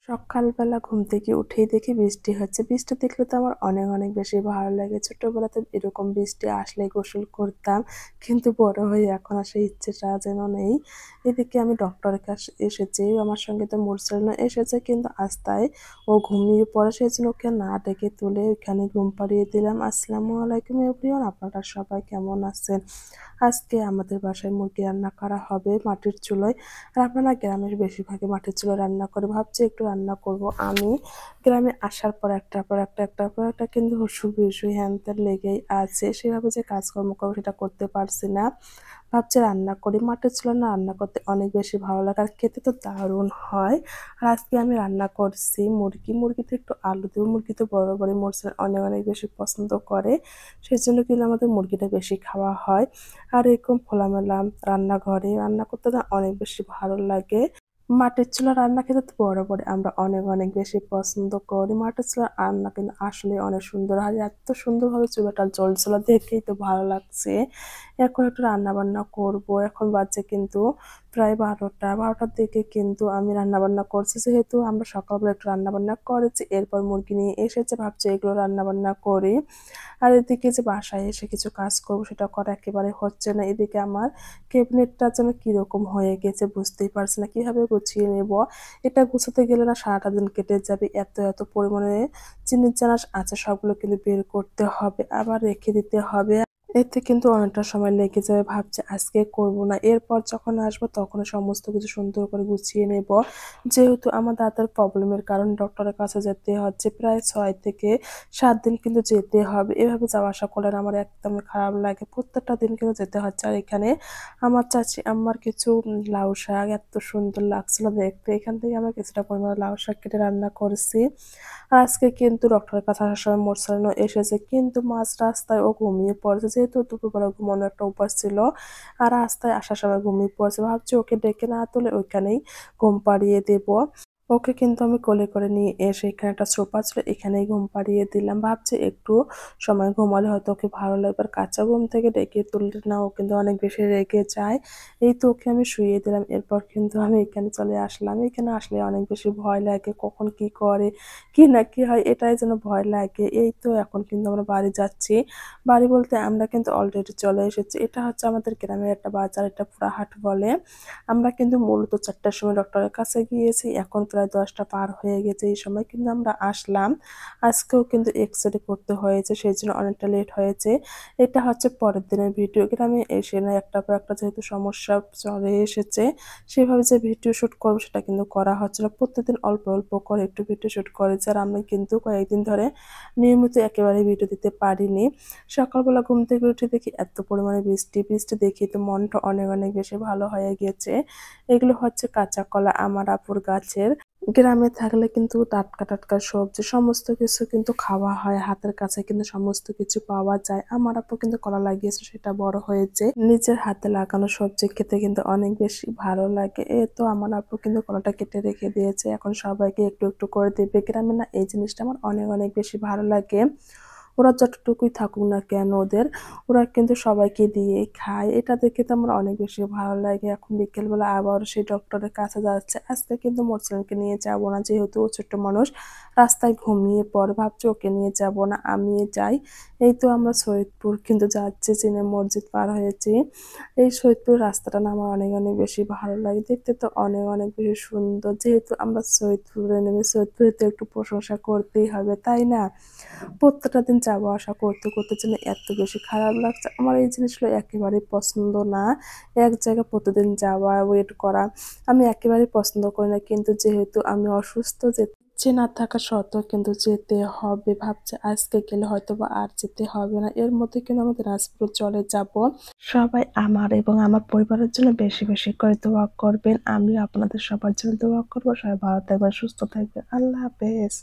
সকালবেলা ঘুম থেকে উঠেই দেখি বৃষ্টি হচ্ছে। বৃষ্টি দেখলে তো আমার অনেক, অনেক বেশি ভালো লাগে। ছোটবেলাতে এরকম বৃষ্টি আসলেই গোসল করতাম। কিন্তু বড় হয়ে এখন আর সেই ইচ্ছেটা যেন নেই। এদিকে আমি ডক্টরের কাছে এসেছি। আমার সঙ্গে তো মুরসালিনও এসেছে কিন্তু আজ তাই ও ঘুমিয়ে পড়ে সেজন্য ওকে না ডেকে তুলে ওখানে ঘুম পাড়িয়ে দিলাম। আসসালামু আলাইকুম এভরিওয়ান, আপনারা সবাই কেমন আছেন? আজকে আমাদের বাসায় মুরগি রান্না করা হবে মাটির চুলায়। আর আপনারা গ্রামের বেশিরভাগই মাটির চুলায় রান্না করে। ভাবছি একটু রান্না করব আমি। গ্রামে আসার পর একটার পর একটা, একটার পর একটা কিন্তু অসুখ-বিসুখ হ্যান-ত্যান লেগেই আছে। সেভাবে যে কাজকর্ম করব সেটা করতে পারছি না। ভাবছি রান্না করি। মাটির চুলায় না রান্না করতে অনেক বেশি ভালো লাগে আর খেতে তো দারুণ হয়। আর আজকে আমি রান্না করছি মুরগি। মুরগিতে একটু আলু দেব। মুরগি তো বরাবরই মোরসাল অনেক, অনেক বেশি পছন্দ করে। সেজন্য কিন্তু আমাদের মুরগিটা বেশি খাওয়া হয়। আর এরকম খোলামেলা রান্নাঘরে রান্না করতে না অনেক বেশি ভালো লাগে। মাটির চুলার রান্না খেতে তো বরাবরই আমরা অনেক, অনেক বেশি পছন্দ করি। মাটির চুলার রান্না কিন্তু আসলেই অনেক সুন্দর হয়। এত সুন্দরভাবে চুলাটা জ্বলছিল দেখেই তো ভালো লাগছে। এখন একটু রান্নাবান্না করব। এখন বাজে কিন্তু প্রায় ১২টা। ১২টার দিকে কিন্তু আমি রান্নাবান্না করছি। যেহেতু আমরা সকালবেলা একটু রান্নাবান্না করেছি। এরপর মুরগি নিয়ে এসেছে ভাবছি এগুলো রান্নাবান্না করি। আর এদিকে যে বাসায় এসে কিছু কাজ করব সেটা করা একেবারে হচ্ছে না। এদিকে আমার ক্যাবিনেটটা যেন কিরকম হয়ে গেছে বুঝতেই পারছি না। কিভাবে গুছিয়ে নেব? এটা গুছাতে গেলে না সারাটা দিন কেটে যাবে। এত, এত পরিমাণে জিনিস জানা আছে সবগুলো কিন্তু বের করতে হবে। আবার রেখে দিতে হবে। এতে কিন্তু অনেকটা সময় লেগে যাবে। ভাবছি আজকে করব না। এরপর যখন আসবো তখন সমস্ত কিছু সুন্দর করে গুছিয়ে নেব। যেহেতু আমার দাদার প্রবলেমের কারণে ডক্টরের কাছে যেতে হচ্ছে। প্রায় ৬ থেকে ৭ দিন কিন্তু যেতে হবে। এভাবে যাওয়া আসা করলে না আমার একদমই খারাপ লাগে। প্রত্যেকটা দিন কিন্তু যেতে হচ্ছে। আর এখানে আমার চাচী আম্মার কিছু লাউ শাক এত সুন্দর লাগছিল দেখতে। এখান থেকে আমরা কিছুটা পরিমাণে লাউ শাক কেটে রান্না করেছি। আর আজকে কিন্তু ডক্টরের কাছে আসার সময় মোরসালিনও এসেছে। কিন্তু মাঝ রাস্তায় ও ঘুমিয়ে পড়েছে। যেহেতু দুপুরবেলা ঘুমানোর একটা অভ্যাস ছিল। আর রাস্তায় আসার সময় ঘুমিয়ে পড়েছে। ভাবছি ওকে ডেকে না তুলে ওইখানেই ঘুম পাড়িয়ে দেব। ওকে কিন্তু আমি কোলে করে নিয়ে এসে এখানে একটা সোফা ছিল এখানেই ঘুম পাড়িয়ে দিলাম। ভাবছি একটু সময় ঘুমালে হয়তো ওকে ভালো লাগবে। আর কাঁচা ঘুম থেকে ডেকে তুললে না ও কিন্তু অনেক বেশি রেগে যায়। এই তো ওকে আমি শুইয়ে দিলাম। এরপর কিন্তু আমি এখানে চলে আসলাম। এখানে আসলে অনেক বেশি ভয় লাগে। কখন কি করে, কি না কি হয় এটাই যেন ভয় লাগে। এই তো এখন কিন্তু আমরা বাড়ি যাচ্ছি। বাড়ি বলতে আমরা কিন্তু অলরেডি চলে এসেছি। এটা হচ্ছে আমাদের গ্রামের একটা বাজার। এটা পুরাহাট বলে। আমরা কিন্তু মূলত ৪টার সময় ডক্টরের কাছে গিয়েছি। এখন প্রায় ১০টা পার হয়ে গেছে। এই সময় কিন্তু আমরা আসলাম। আজকেও কিন্তু এক্স-রে করতে হয়েছে। সেজন্য অনেকটা লেট হয়েছে। এটা হচ্ছে পরের দিনের ভিডিও। গ্রামে এসে না একটার পর একটা যেহেতু সমস্যা চলে এসেছে, সেভাবে যে ভিডিও শুট করব সেটা কিন্তু করা হচ্ছে না। প্রত্যেকদিন অল্প, অল্প করে একটু ভিডিও শুট করেছি। আর আমি কিন্তু কয়েকদিন ধরে নিয়মিত একেবারে ভিডিও দিতে পারিনি। সকালবেলা ঘুম থেকে উঠে দেখি এত পরিমাণে বৃষ্টি। বৃষ্টি দেখি তো মনটা অনেক, অনেক বেশি ভালো হয়ে গিয়েছে। এগুলো হচ্ছে কাঁচা কলা আমার আপুর গাছের। গ্রামে থাকলে কিন্তু টাটকা, টাটকা সবজি সমস্ত কিছু কিন্তু খাওয়া হয়। হাতের কাছে কিন্তু সমস্ত কিছু পাওয়া যায়। আমার আপু কিন্তু কলা লাগিয়েছে সেটা বড় হয়েছে। নিজের হাতে লাগানো সবজি খেতে কিন্তু অনেক বেশি ভালো লাগে। এই তো আমার আপু কিন্তু কলাটা কেটে রেখে দিয়েছে। এখন সবাইকে একটু, একটু করে দিবে। গ্রামে না এই জিনিসটা আমার অনেক, অনেক বেশি ভালো লাগে। ওরা যতটুকুই থাকুক না কেন ওরা কিন্তু সবাইকে দিয়েই খায়। এটা দেখে তো আমার অনেক বেশি ভালো লাগে। এখন বিকেলবেলা আবারও সেই ডক্টরের কাছে যাচ্ছে। আজকে কিন্তু মোরসালিনকে নিয়ে যাবো না। যেহেতু ও ছোট্ট মানুষ, রাস্তায় ঘুমিয়ে পড়ে। ভাবছি ওকে নিয়ে যাবো না, আমিই যাই। এই তো আমরা সৈয়দপুর কিন্তু যাচ্ছি। চীনের মসজিদ পার হয়েছি। এই সৈয়দপুর রাস্তাটা না আমার অনেক, অনেক বেশি ভালো লাগে। দেখতে তো অনেক, অনেক বেশি সুন্দর। যেহেতু আমরা সৈয়দপুরে নেমে সৈয়দপুরে তো একটু প্রশংসা করতেই হবে, তাই না? প্রত্যেকটা দিন যাওয়া আসা করতে, করতে যেন এত বেশি খারাপ লাগছে। আমার এই জিনিসগুলো একেবারেই পছন্দ না। এক জায়গায় প্রতিদিন যাওয়া, ওয়েট করা আমি একেবারেই পছন্দ করি না। কিন্তু যেহেতু আমি অসুস্থ ইচ্ছে না থাকা সত্ত্বেও কিন্তু যেতে হবে। ভাবছি আজকে গেলে হয়তোবা আর যেতে হবে না। এর মধ্যে কিন্তু আমি দিনাজপুর চলে যাব। সবাই আমার এবং আমার পরিবারের জন্য বেশি, বেশি করে দোয়া করবেন। আমিও আপনাদের সবার জন্য দোয়া করব। সবাই ভালো থাকবেন, সুস্থ থাকবেন। আল্লাহ হাফেজ।